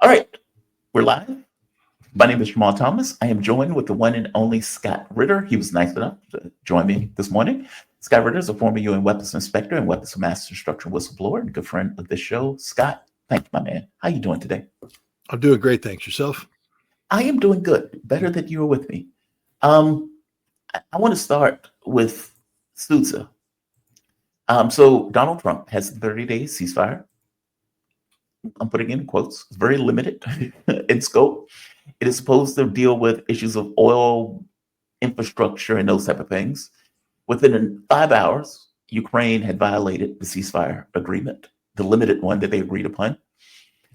All right, we're live. My name is Jamal Thomas. I am joined with the one and only Scott Ritter. He was nice enough to join me this morning. Scott Ritter is a former UN weapons inspector and weapons of mass destruction whistleblower and a good friend of the show. Scott, thank you, my man. How you doing today? I'm doing great, thanks. Yourself? I am doing good. Better that you were with me. I want to start with Sousa. So Donald Trump has a 30-day ceasefire. I'm putting in quotes. It's very limited in scope. It is supposed to deal with issues of oil infrastructure and those type of things. Within 5 hours, Ukraine had violated the ceasefire agreement, the limited one that they agreed upon.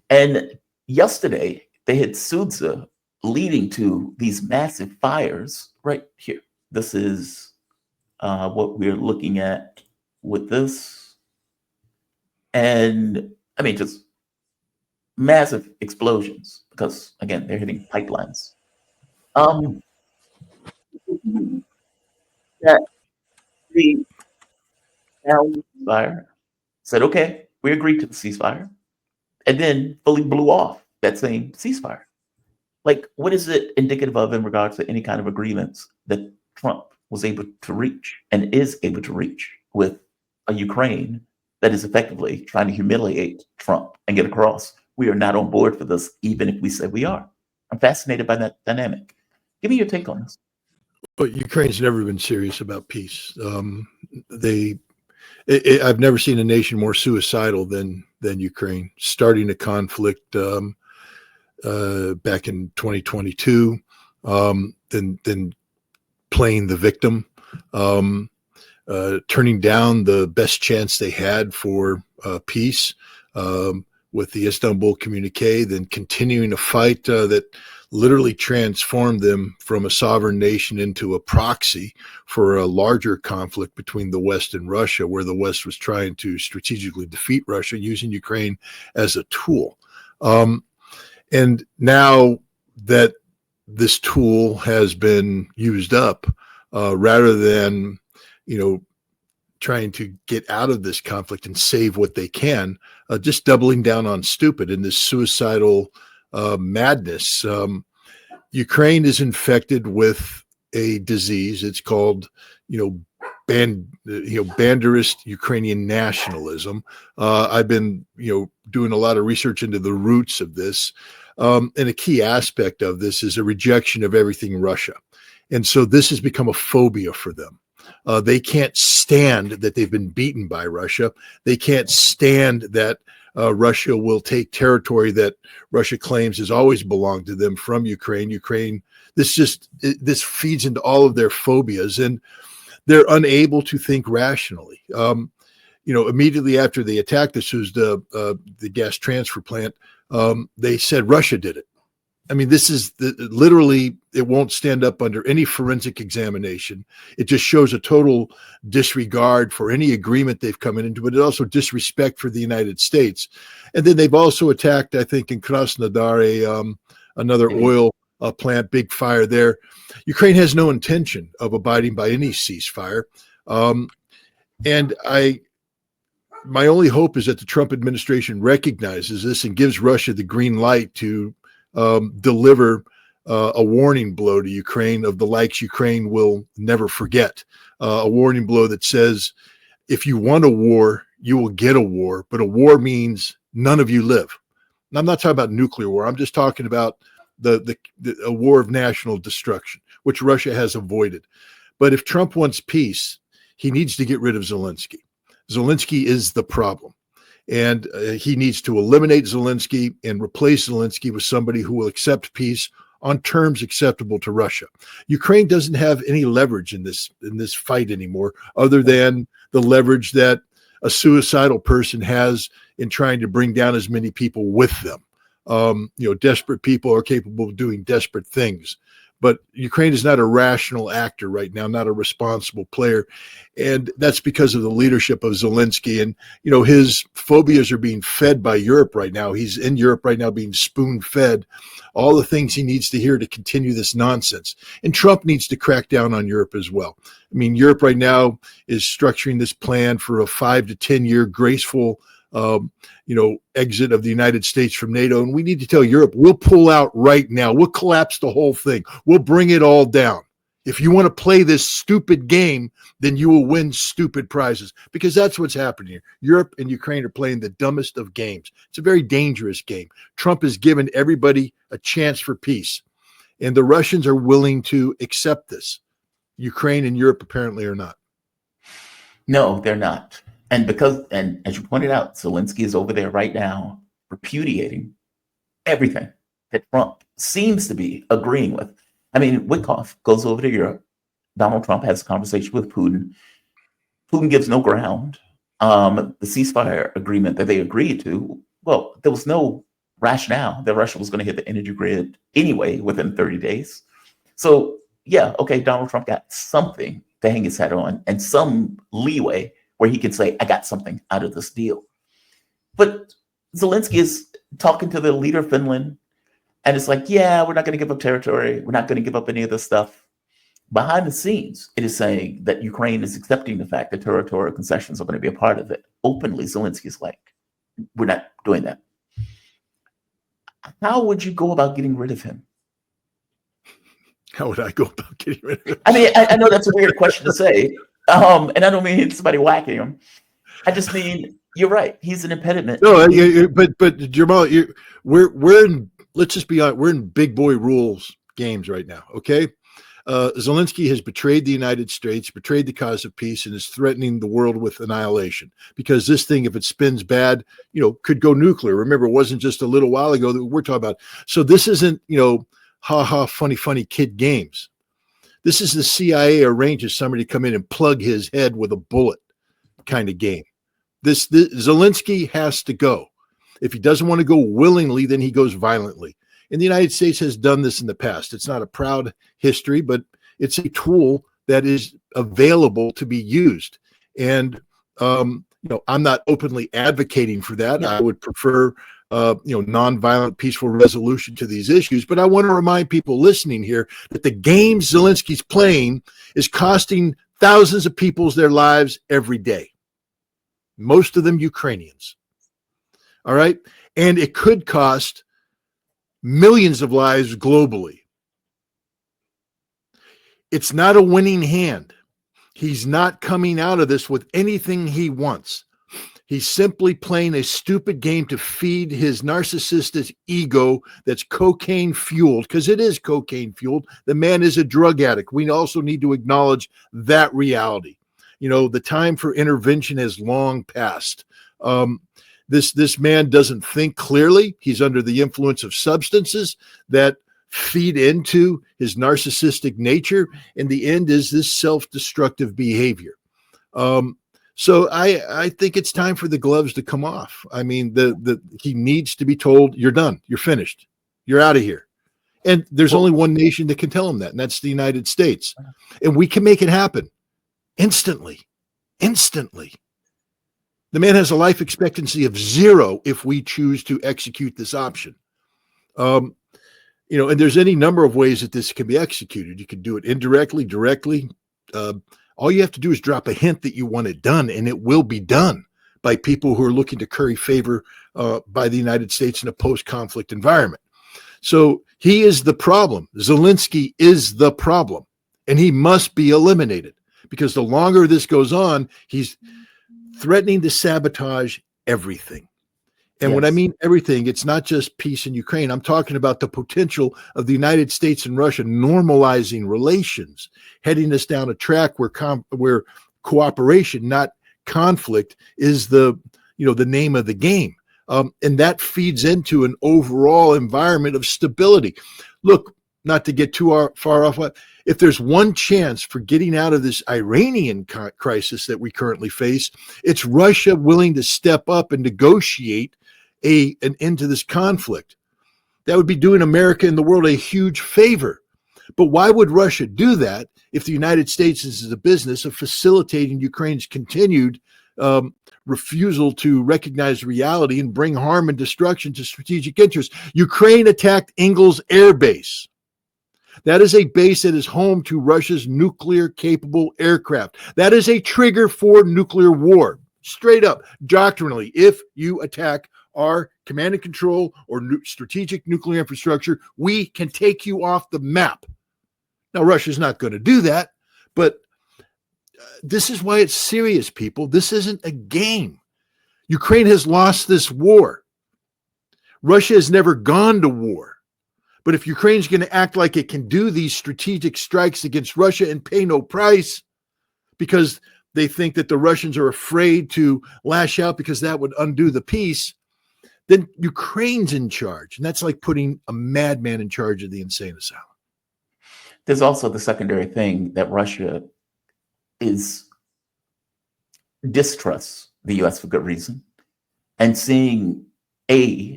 And yesterday, they had Sousa leading to these massive fires right here. This is what we're looking at with this. And I mean, just massive explosions because, again, they're hitting pipelines. That the ceasefire said, okay, we agreed to the ceasefire, and then fully blew off that same ceasefire. Like, what is it indicative of in regards to any kind of agreements that Trump was able to reach and is able to reach with a Ukraine that is effectively trying to humiliate Trump and get across, we are not on board for this, even if we say we are? I'm fascinated by that dynamic. Give me your take on this. But Ukraine's never been serious about peace. I've never seen a nation more suicidal than Ukraine, starting a conflict back in 2022, then playing the victim, turning down the best chance they had for peace with the Istanbul communique, then continuing a fight that literally transformed them from a sovereign nation into a proxy for a larger conflict between the West and Russia, where the West was trying to strategically defeat Russia using Ukraine as a tool. And now that this tool has been used up, rather than, trying to get out of this conflict and save what they can, just doubling down on stupid in this suicidal madness. Ukraine is infected with a disease. It's called, banderist Ukrainian nationalism. I've been, doing a lot of research into the roots of this. And a key aspect of this is a rejection of everything Russia. And so this has become a phobia for them. They can't stand that they've been beaten by Russia. They can't stand that Russia will take territory that Russia claims has always belonged to them from Ukraine. This feeds into all of their phobias, and they're unable to think rationally. Immediately after they attacked the gas transfer plant, they said Russia did it. I mean, this is literally, it won't stand up under any forensic examination. It just shows a total disregard for any agreement they've come into, but it also disrespect for the United States. And then they've also attacked, I think, in Krasnodar, another oil plant, big fire there. Ukraine has no intention of abiding by any ceasefire. And my only hope is that the Trump administration recognizes this and gives Russia the green light to deliver a warning blow to Ukraine of the likes Ukraine will never forget. A warning blow that says, if you want a war, you will get a war, but a war means none of you live. And I'm not talking about nuclear war. I'm just talking about a war of national destruction, which Russia has avoided. But if Trump wants peace, he needs to get rid of Zelensky. Zelensky is the problem. And he needs to eliminate Zelensky and replace Zelensky with somebody who will accept peace on terms acceptable to Russia. Ukraine doesn't have any leverage in this fight anymore, other than the leverage that a suicidal person has in trying to bring down as many people with them. Desperate people are capable of doing desperate things. But Ukraine is not a rational actor right now, not a responsible player. And that's because of the leadership of Zelensky. And, his phobias are being fed by Europe right now. He's in Europe right now being spoon-fed all the things he needs to hear to continue this nonsense. And Trump needs to crack down on Europe as well. I mean, Europe right now is structuring this plan for a 5 to 10 year graceful exit of the United States from NATO. And we need to tell Europe, we'll pull out right now. We'll collapse the whole thing. We'll bring it all down. If you want to play this stupid game, then you will win stupid prizes, because that's what's happening here. Europe and Ukraine are playing the dumbest of games. It's a very dangerous game. Trump has given everybody a chance for peace, and the Russians are willing to accept this. Ukraine and Europe apparently are not. No, they're not. And as you pointed out, Zelensky is over there right now repudiating everything that Trump seems to be agreeing with. I mean, Witkoff goes over to Europe. Donald Trump has a conversation with Putin. Putin gives no ground. The ceasefire agreement that they agreed to, well, there was no rationale that Russia was going to hit the energy grid anyway within 30 days. So, yeah, okay, Donald Trump got something to hang his hat on and some leeway where he can say, I got something out of this deal. But Zelensky is talking to the leader of Finland, and it's like, yeah, we're not going to give up territory. We're not going to give up any of this stuff. Behind the scenes, it is saying that Ukraine is accepting the fact that territorial concessions are going to be a part of it. Openly, Zelensky is like, we're not doing that. How would you go about getting rid of him? How would I go about getting rid of him? I mean, I know that's a weird question to say, and I don't mean somebody whacking him. I just mean, you're right. He's an impediment. No, but Jamal, we're in. Let's just be honest. We're in big boy rules games right now. Okay, Zelensky has betrayed the United States, betrayed the cause of peace, and is threatening the world with annihilation. Because this thing, if it spins bad, could go nuclear. Remember, it wasn't just a little while ago that we're talking about. So this isn't, funny kid games. This is the CIA arranges somebody to come in and plug his head with a bullet kind of game. This Zelensky has to go. If he doesn't want to go willingly, then he goes violently. And the United States has done this in the past. It's not a proud history, but it's a tool that is available to be used. And, I'm not openly advocating for that. I would prefer, nonviolent, peaceful resolution to these issues. But I want to remind people listening here that the game Zelensky's playing is costing thousands of people their lives every day. Most of them Ukrainians. All right. And it could cost millions of lives globally. It's not a winning hand. He's not coming out of this with anything he wants. He's simply playing a stupid game to feed his narcissistic ego that's cocaine fueled, because it is cocaine fueled. The man is a drug addict. We also need to acknowledge that reality. The time for intervention has long passed. This man doesn't think clearly. He's under the influence of substances that feed into his narcissistic nature. And the end is this self-destructive behavior. So I think it's time for the gloves to come off. I mean, he needs to be told, you're done, you're finished, you're out of here. And there's only one nation that can tell him that, and that's the United States. And we can make it happen instantly. The man has a life expectancy of 0 if we choose to execute this option. And there's any number of ways that this can be executed. You can do it indirectly, directly. All you have to do is drop a hint that you want it done, and it will be done by people who are looking to curry favor by the United States in a post-conflict environment. So he is the problem. Zelensky is the problem, and he must be eliminated, because the longer this goes on, he's threatening to sabotage everything. And when I mean everything, it's not just peace in Ukraine. I'm talking about the potential of the United States and Russia normalizing relations, heading us down a track where cooperation, not conflict, is the name of the game. And that feeds into an overall environment of stability. Look, not to get too far off, if there's one chance for getting out of this Iranian crisis that we currently face, it's Russia willing to step up and negotiate an end to this conflict. That would be doing America and the world a huge favor. But why would Russia do that if the United States is in the business of facilitating Ukraine's continued refusal to recognize reality and bring harm and destruction to strategic interests? Ukraine attacked Ingalls Air Base. That is a base that is home to Russia's nuclear-capable aircraft. That is a trigger for nuclear war. straight up, doctrinally, if you attack our command and control or strategic nuclear infrastructure, we can take you off the map. Now, Russia's not going to do that, but this is why it's serious, people. This isn't a game. Ukraine has lost this war. Russia has never gone to war. But if Ukraine's going to act like it can do these strategic strikes against Russia and pay no price because they think that the Russians are afraid to lash out because that would undo the peace, then Ukraine's in charge. And that's like putting a madman in charge of the insane asylum. There's also the secondary thing that Russia distrusts the U.S. for good reason. And seeing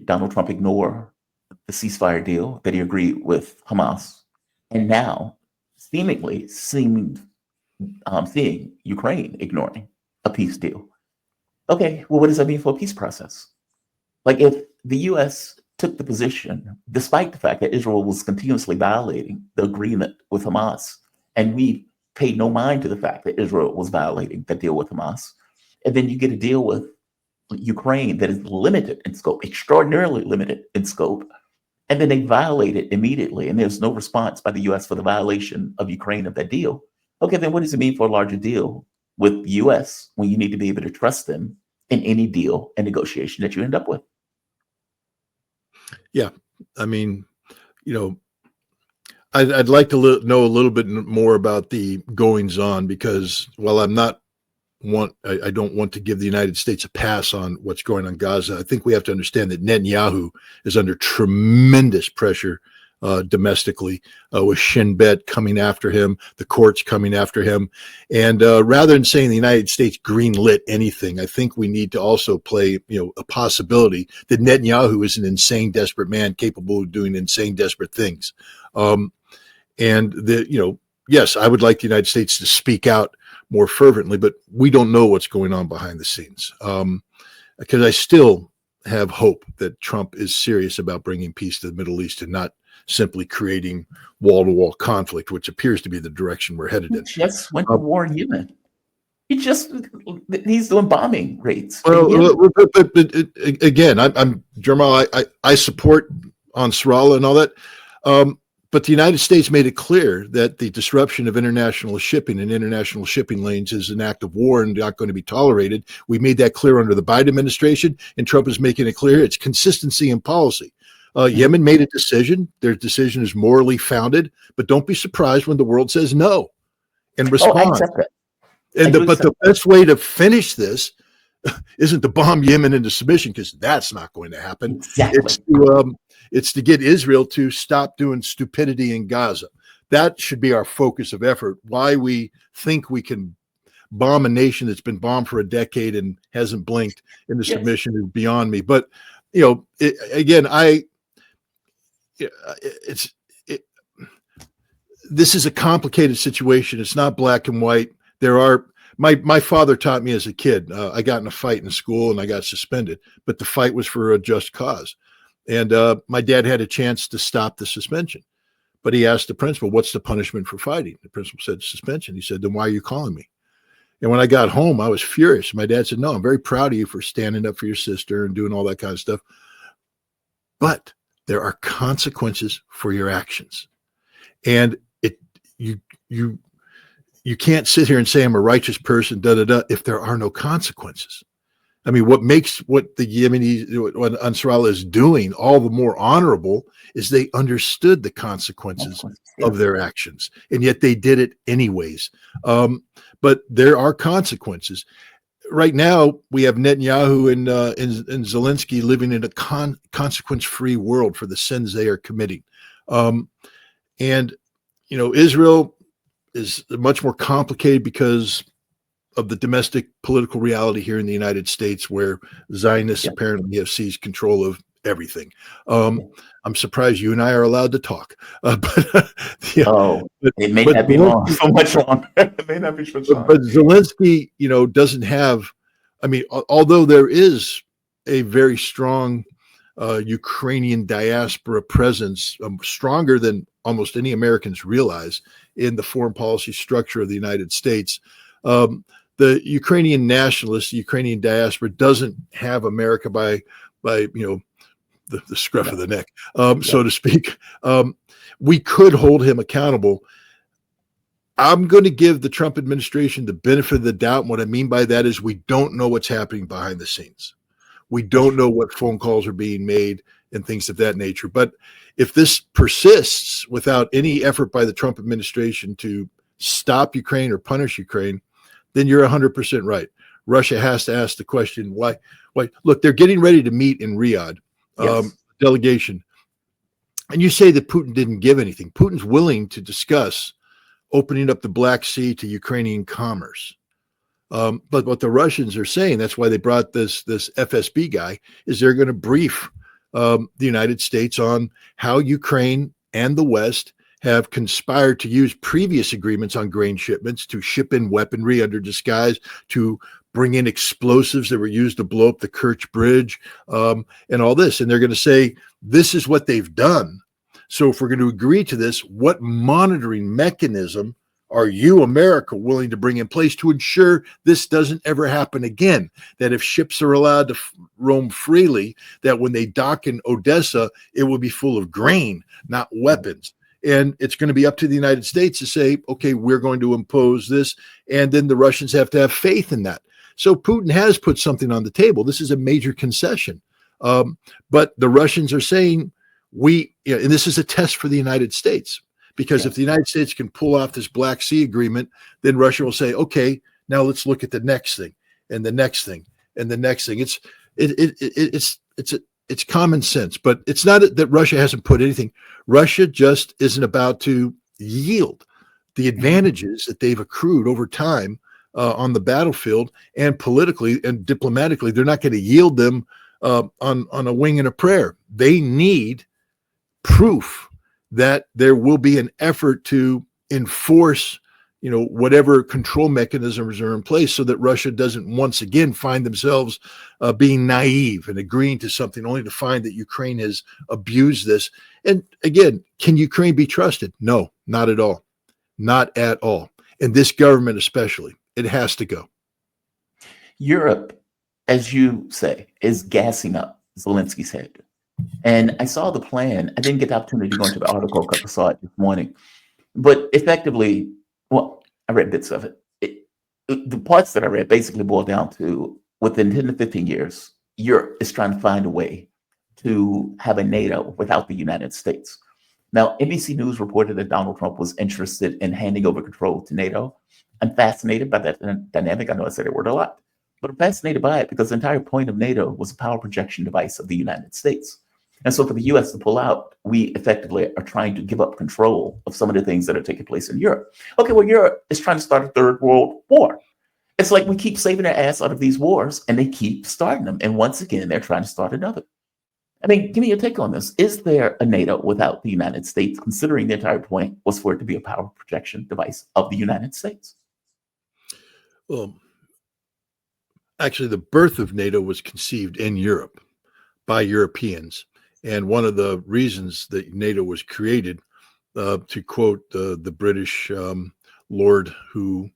Donald Trump ignore the ceasefire deal that he agreed with Hamas, and now seemingly seeing Ukraine ignoring a peace deal. Okay, well, what does that mean for a peace process? Like, if the U.S. took the position, despite the fact that Israel was continuously violating the agreement with Hamas, and we paid no mind to the fact that Israel was violating the deal with Hamas, and then you get a deal with Ukraine that is limited in scope, extraordinarily limited in scope, and then they violate it immediately, and there's no response by the U.S. for the violation of Ukraine of that deal. Okay, then what does it mean for a larger deal with the U.S. when you need to be able to trust them in any deal and negotiation that you end up with? Yeah, I mean, I'd like to know a little bit more about the goings on, because while I don't want to give the United States a pass on what's going on in Gaza, I think we have to understand that Netanyahu is under tremendous pressure domestically, with Shin Bet coming after him, the courts coming after him. And rather than saying the United States greenlit anything, I think we need to also play, a possibility that Netanyahu is an insane, desperate man capable of doing insane, desperate things. Yes, I would like the United States to speak out more fervently, but we don't know what's going on behind the scenes. Because I still have hope that Trump is serious about bringing peace to the Middle East and not simply creating wall-to-wall conflict, which appears to be the direction we're headed in. He just went to war in Yemen. He's doing bombing raids. Well, but again, I'm Jamal. I support Ansarallah and all that. But the United States made it clear that the disruption of international shipping and international shipping lanes is an act of war and not going to be tolerated. We made that clear under the Biden administration, and Trump is making it clear. It's consistency in policy. Yemen made a decision. Their decision is morally founded, but don't be surprised when the world says no and respond. I accept that. But the best way to finish this isn't to bomb Yemen into submission, because that's not going to happen. Exactly. It's to get Israel to stop doing stupidity in Gaza. That should be our focus of effort. Why we think we can bomb a nation that's been bombed for a decade and hasn't blinked into submission is beyond me. But this is a complicated situation. It's not black and white. There are. My father taught me as a kid. I got in a fight in school and I got suspended, but the fight was for a just cause. And my dad had a chance to stop the suspension, but he asked the principal, "What's the punishment for fighting?" The principal said, "Suspension." He said, "Then why are you calling me?" And when I got home, I was furious. My dad said, "No, I'm very proud of you for standing up for your sister and doing all that kind of stuff. But there are consequences for your actions. And you can't sit here and say I'm a righteous person, if there are no consequences." I mean, what the Yemeni, what Ansarallah is doing all the more honorable is they understood the consequences of their actions, and yet they did it anyways. But there are consequences. Right now, we have Netanyahu and Zelensky living in a consequence-free world for the sins they are committing. Israel is much more complicated because of the domestic political reality here in the United States, where Zionists apparently have seized control of everything. I'm surprised you and I are allowed to talk. It may not be long, so much longer. It may not be so long. But Zelensky, doesn't have. I mean, although there is a very strong Ukrainian diaspora presence, stronger than almost any Americans realize in the foreign policy structure of the United States. the Ukrainian nationalists, the Ukrainian diaspora doesn't have America by the scruff of the neck, so to speak. We could hold him accountable. I'm going to give the Trump administration the benefit of the doubt. And what I mean by that is we don't know what's happening behind the scenes. We don't know what phone calls are being made and things of that nature. But if this persists without any effort by the Trump administration to stop Ukraine or punish Ukraine, then you're 100% right. Russia has to ask the question, why? Look, they're getting ready to meet in Riyadh, delegation. And you say that Putin didn't give anything. Putin's willing to discuss opening up the Black Sea to Ukrainian commerce. But what the Russians are saying, that's why they brought this FSB guy, is they're going to brief the United States on how Ukraine and the West have conspired to use previous agreements on grain shipments to ship in weaponry under disguise, to bring in explosives that were used to blow up the Kerch Bridge, and all this. And they're going to say, this is what they've done. So if we're going to agree to this, what monitoring mechanism are you, America, willing to bring in place to ensure this doesn't ever happen again? That if ships are allowed to roam freely, that when they dock in Odessa, it will be full of grain, not weapons. And it's going to be up to the United States to say, okay, we're going to impose this. And then the Russians have to have faith in that. So Putin has put something on the table. This is a major concession. But the Russians are saying, and this is a test for the United States, because if the United States can pull off this Black Sea agreement, then Russia will say, okay, now let's look at the next thing and the next thing and the next thing. It's common sense, but it's not that Russia hasn't put anything. Russia just isn't about to yield the advantages that they've accrued over time on the battlefield, and politically and diplomatically. They're not going to yield them on a wing and a prayer. They need proof that there will be an effort to enforce, whatever control mechanisms are in place, so that Russia doesn't once again find themselves being naive and agreeing to something only to find that Ukraine has abused this. And again, can Ukraine be trusted? No, not at all. Not at all. And this government especially, it has to go. Europe, as you say, is gassing up Zelensky's head. And I saw the plan. I didn't get the opportunity to go into the article because I saw it this morning. But effectively, I read bits of it. The parts that I read basically boiled down to, within 10 to 15 years, Europe is trying to find a way to have a NATO without the United States. Now, NBC News reported that Donald Trump was interested in handing over control to NATO. I'm fascinated by that dynamic. I know I said that word a lot, but I'm fascinated by it because the entire point of NATO was a power projection device of the United States. And so for the US to pull out, we effectively are trying to give up control of some of the things that are taking place in Europe. Okay, well, Europe is trying to start a third world war. It's like we keep saving their ass out of these wars and they keep starting them. And once again, they're trying to start another. I mean, give me your take on this. Is there a NATO without the United States, considering the entire point was for it to be a power projection device of the United States? Well, actually, the birth of NATO was conceived in Europe by Europeans. And one of the reasons that NATO was created, to quote the British Lord who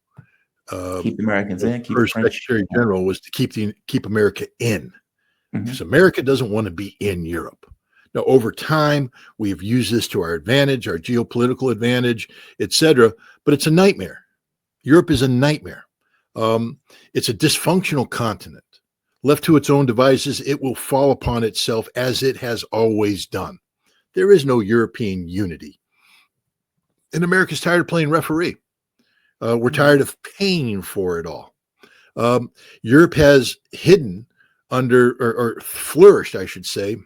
keep the Americans in, keep first the French Secretary General, was to keep America in. Because America doesn't want to be in Europe. Now, over time, we have used this to our advantage, our geopolitical advantage, etc. But it's a nightmare. Europe is a nightmare. It's a dysfunctional continent. Left to its own devices, it will fall upon itself as it has always done. There is no European unity. And America's tired of playing referee. We're tired of paying for it all. Europe has hidden under, or flourished, I should say,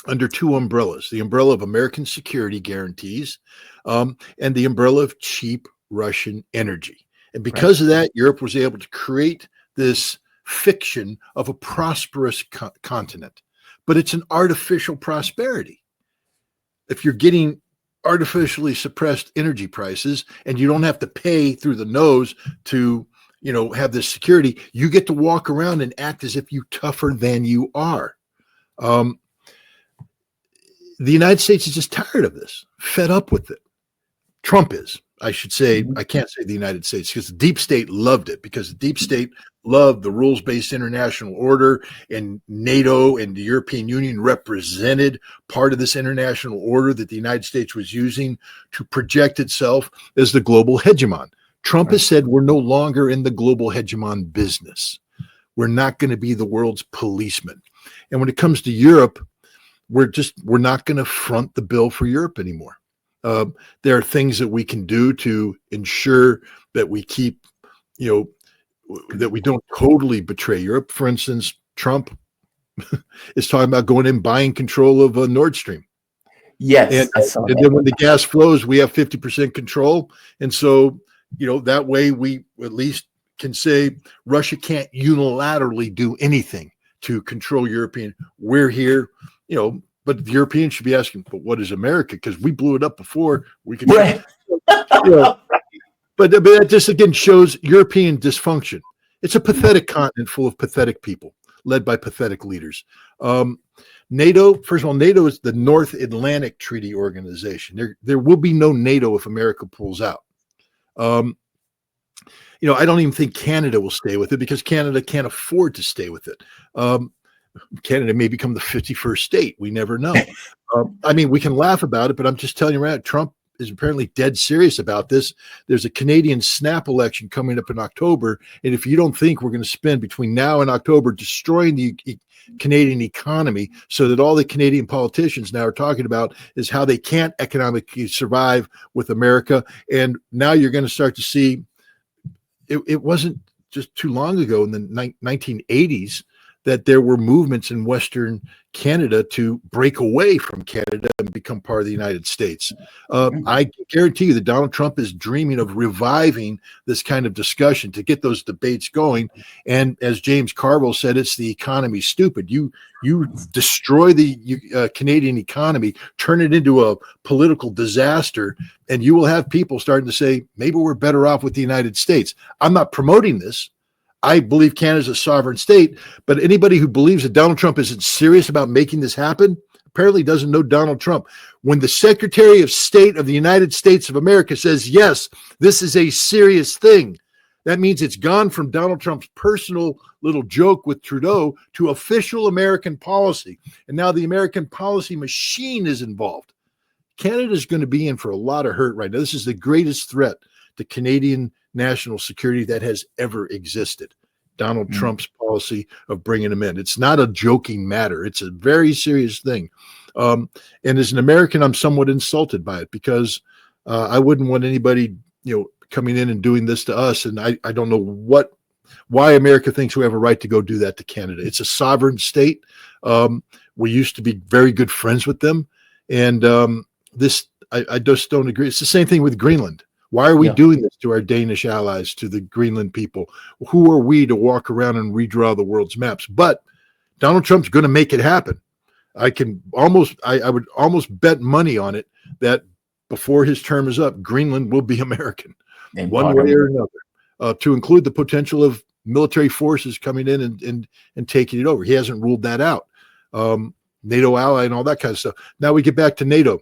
under two umbrellas: the umbrella of American security guarantees and the umbrella of cheap Russian energy. And because of that, Europe was able to create this fiction of a prosperous continent. But it's an artificial prosperity. If you're getting artificially suppressed energy prices and you don't have to pay through the nose to have this security, you get to walk around and act as if you're tougher than you are. The United States is just tired of this, fed up with it. Trump is. I should say, I can't say the United States, because the deep state loved it, because the deep state loved the rules-based international order, and NATO and the European Union represented part of this international order that the United States was using to project itself as the global hegemon. Trump has said we're no longer in the global hegemon business. We're not going to be the world's policeman. And when it comes to Europe, we're not going to front the bill for Europe anymore. There are things that we can do to ensure that we keep, that we don't totally betray Europe. For instance, Trump is talking about going in buying control of Nord Stream. Yes, and then when the gas flows, we have 50% control. And so, that way we at least can say Russia can't unilaterally do anything to control European. We're here, but the Europeans should be asking, but what is America? Because we blew it up before. We can, right. But that just again shows European dysfunction. It's a pathetic continent full of pathetic people led by pathetic leaders. NATO, first of all, NATO is the North Atlantic Treaty Organization. There will be no NATO if America pulls out. I don't even think Canada will stay with it, because Canada can't afford to stay with it. Canada may become the 51st state. We never know. We can laugh about it, but I'm just telling you right now, Trump is apparently dead serious about this. There's a Canadian snap election coming up in October. And if you don't think we're going to spend between now and October destroying the Canadian economy, so that all the Canadian politicians now are talking about is how they can't economically survive with America. And now you're going to start to see, it wasn't just too long ago in the 1980s that there were movements in Western Canada to break away from Canada and become part of the United States. I guarantee you that Donald Trump is dreaming of reviving this kind of discussion to get those debates going. And as James Carville said, it's the economy stupid. You destroy the Canadian economy, turn it into a political disaster, and you will have people starting to say, maybe we're better off with the United States. I'm not promoting this. I believe Canada's a sovereign state, but anybody who believes that Donald Trump isn't serious about making this happen apparently doesn't know Donald Trump. When the Secretary of State of the United States of America says, yes, this is a serious thing, that means it's gone from Donald Trump's personal little joke with Trudeau to official American policy. And now the American policy machine is involved. Canada is going to be in for a lot of hurt right now. This is the greatest threat to Canadian national security that has ever existed. Donald Trump's policy of bringing them in. It's not a joking matter. It's a very serious thing. And as an American, I'm somewhat insulted by it, because I wouldn't want anybody, coming in and doing this to us. And I don't know why America thinks we have a right to go do that to Canada. It's a sovereign state. We used to be very good friends with them. And I just don't agree. It's the same thing with Greenland. Why are we doing this to our Danish allies, to the Greenland people? Who are we to walk around and redraw the world's maps? But Donald Trump's going to make it happen. I would almost bet money on it that before his term is up, Greenland will be American, one way or another, to include the potential of military forces coming in and taking it over. He hasn't ruled that out. NATO ally and all that kind of stuff. Now we get back to NATO.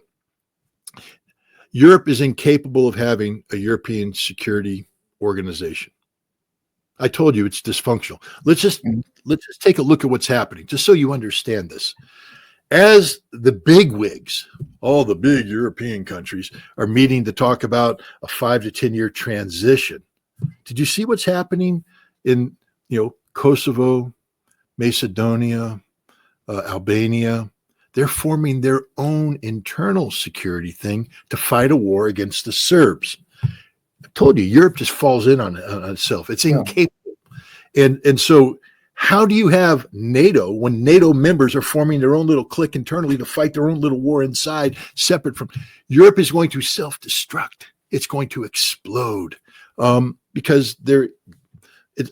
Europe is incapable of having a European security organization. I told you it's dysfunctional. Let's just take a look at what's happening, just so you understand this. As the big wigs, all the big European countries, are meeting to talk about a 5 to 10 year transition. Did you see what's happening in Kosovo, Macedonia, Albania? They're forming their own internal security thing to fight a war against the Serbs. I told you, Europe just falls in on itself. It's incapable. And so how do you have NATO when NATO members are forming their own little clique internally to fight their own little war inside, separate from Europe? Is going to self-destruct. It's going to explode because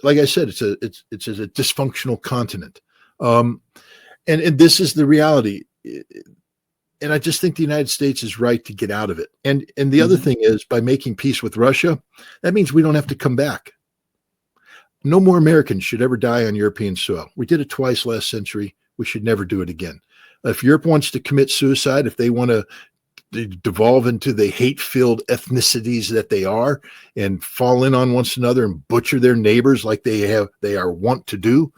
like I said, it's a dysfunctional continent. And this is the reality. And I just think the United States is right to get out of it. And the other thing is, by making peace with Russia, that means we don't have to come back. No more Americans should ever die on European soil. We did it twice last century. We should never do it again. If Europe wants to commit suicide, if they want to devolve into the hate-filled ethnicities that they are and fall in on one another and butcher their neighbors like they are wont to do.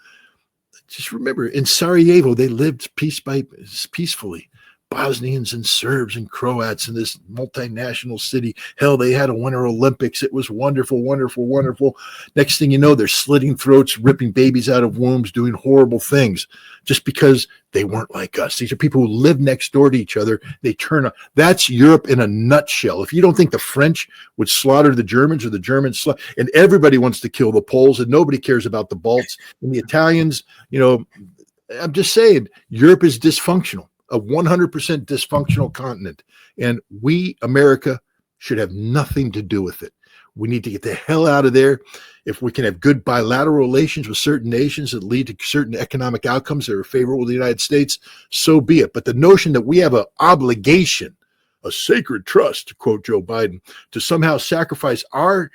Just remember, in Sarajevo, they lived peacefully. Bosnians and Serbs and Croats in this multinational city. Hell, they had a Winter Olympics. It was wonderful, wonderful, wonderful. Next thing you know, they're slitting throats, ripping babies out of wombs, doing horrible things just because they weren't like us. These are people who live next door to each other. They turn on. That's Europe in a nutshell. If you don't think the French would slaughter the Germans or the Germans, and everybody wants to kill the Poles and nobody cares about the Balts and the Italians, I'm just saying, Europe is dysfunctional. A 100% dysfunctional continent. And we, America, should have nothing to do with it. We need to get the hell out of there. If we can have good bilateral relations with certain nations that lead to certain economic outcomes that are favorable to the United States, so be it. But the notion that we have an obligation, a sacred trust, to quote Joe Biden, to somehow sacrifice our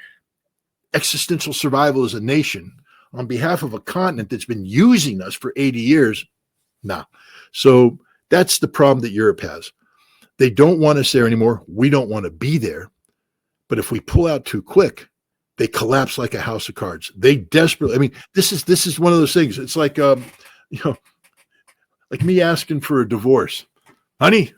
existential survival as a nation on behalf of a continent that's been using us for 80 years, nah. So that's the problem that Europe has. They don't want us there anymore. We don't want to be there. But if we pull out too quick, they collapse like a house of cards. They desperately, I mean, this is one of those things. It's like, like me asking for a divorce. Honey,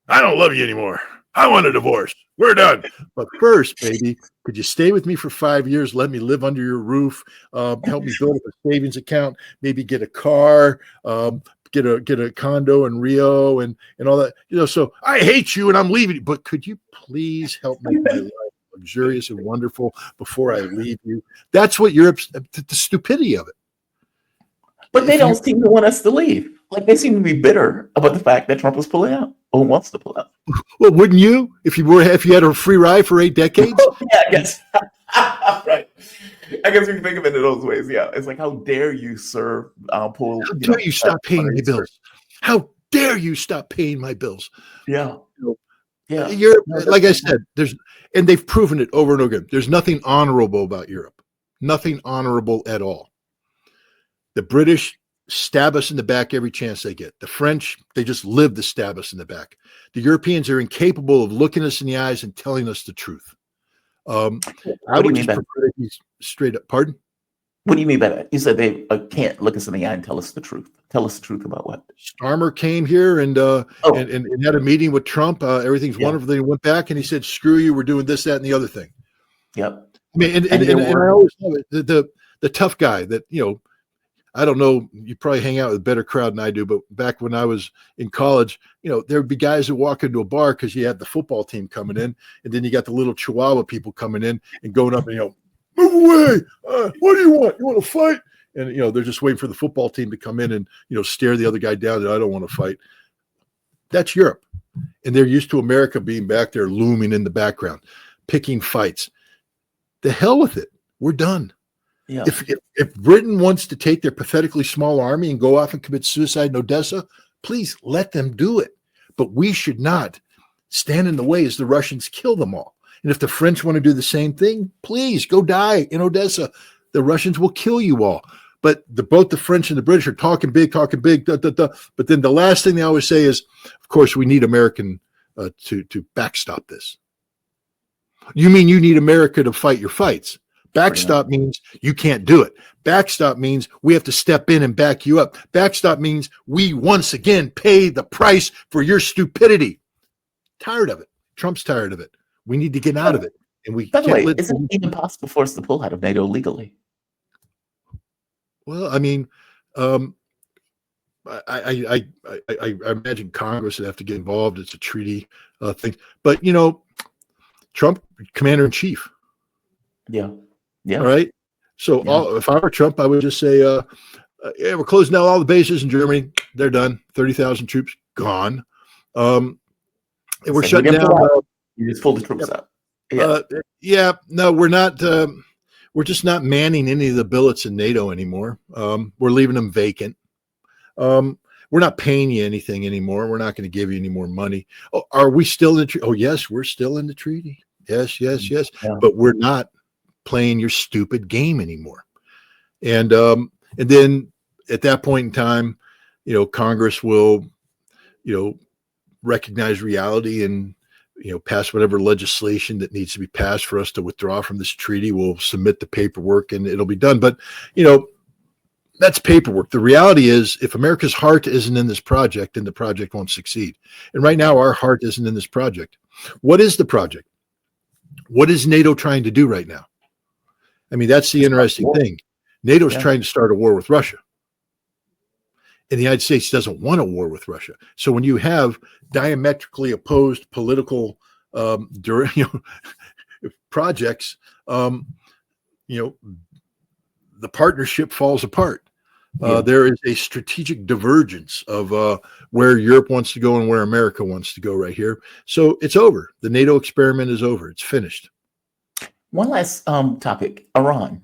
I don't love you anymore. I want a divorce. We're done. But first, baby, could you stay with me for 5 years? Let me live under your roof. Help me build up a savings account. Maybe get a car. Get a condo in Rio and all that, so I hate you and I'm leaving you, but could you please help make my life luxurious and wonderful before I leave you? That's what Europe's, the stupidity of it. But they don't seem to want us to leave. Like, they seem to be bitter about the fact that Trump is pulling out or wants to pull out. Well, wouldn't you, if you had a free ride for 8 decades? Yeah, I guess. Right. I guess we can think of it in those ways. Yeah, it's like, how dare you, sir, pull? How dare you stop paying my bills? How dare you stop paying my bills? Yeah, yeah. Europe, like I said, and they've proven it over and over again. There's nothing honorable about Europe. Nothing honorable at all. The British stab us in the back every chance they get. The French, they just live to stab us in the back. The Europeans are incapable of looking us in the eyes and telling us the truth. I would just prefer to be straight up. Pardon? What do you mean by that? You said they can't look us in the eye and tell us the truth. Tell us the truth about what? Starmer came here and had a meeting with Trump. Everything's wonderful. Then he went back and he said, "Screw you. We're doing this, that, and the other thing." Yep. I mean, and I always love it. The tough guy that I don't know. You probably hang out with a better crowd than I do, but back when I was in college, there would be guys who walk into a bar because you had the football team coming in, and then you got the little Chihuahua people coming in and going up and move away. What do you want? You want to fight? And they're just waiting for the football team to come in and stare the other guy down. And I don't want to fight. That's Europe, and they're used to America being back there looming in the background, picking fights. The hell with it. We're done. Yeah. If Britain wants to take their pathetically small army and go off and commit suicide in Odessa, please let them do it. But we should not stand in the way as the Russians kill them all. And if the French want to do the same thing, please go die in Odessa. The Russians will kill you all. But both the French and the British are talking big. But then the last thing they always say is, of course, we need American to backstop this. You mean you need America to fight your fights? Backstop means you can't do it. Backstop means we have to step in and back you up. Backstop means we once again pay the price for your stupidity. Tired of it. Trump's tired of it. We need to get out of it. And we By the way, is it even possible for us to pull out of NATO legally? Well, I mean, I imagine Congress would have to get involved. It's a treaty thing. But Trump, commander in chief. Yeah. Yeah. All right. So if I were Trump, I would just say, we're closing out all the bases in Germany. They're done. 30,000 troops gone. And we're shutting down. You just pull the troops out. No, we're not. We're just not manning any of the billets in NATO anymore. We're leaving them vacant. We're not paying you anything anymore. We're not going to give you any more money. Oh, are we still in the treaty? Oh, yes, we're still in the treaty. Yes. Yeah. But we're not playing your stupid game anymore. And then at that point in time, Congress will, recognize reality and pass whatever legislation that needs to be passed for us to withdraw from this treaty. We'll submit the paperwork and it'll be done. But that's paperwork. The reality is, if America's heart isn't in this project, then the project won't succeed. And right now, our heart isn't in this project. What is the project? What is NATO trying to do right now? I mean, that's the interesting thing. NATO's trying to start a war with Russia. And the United States doesn't want a war with Russia. So when you have diametrically opposed political projects, the partnership falls apart. There is a strategic divergence of where Europe wants to go and where America wants to go right here. So it's over. The NATO experiment is over. It's finished. One last topic, Iran.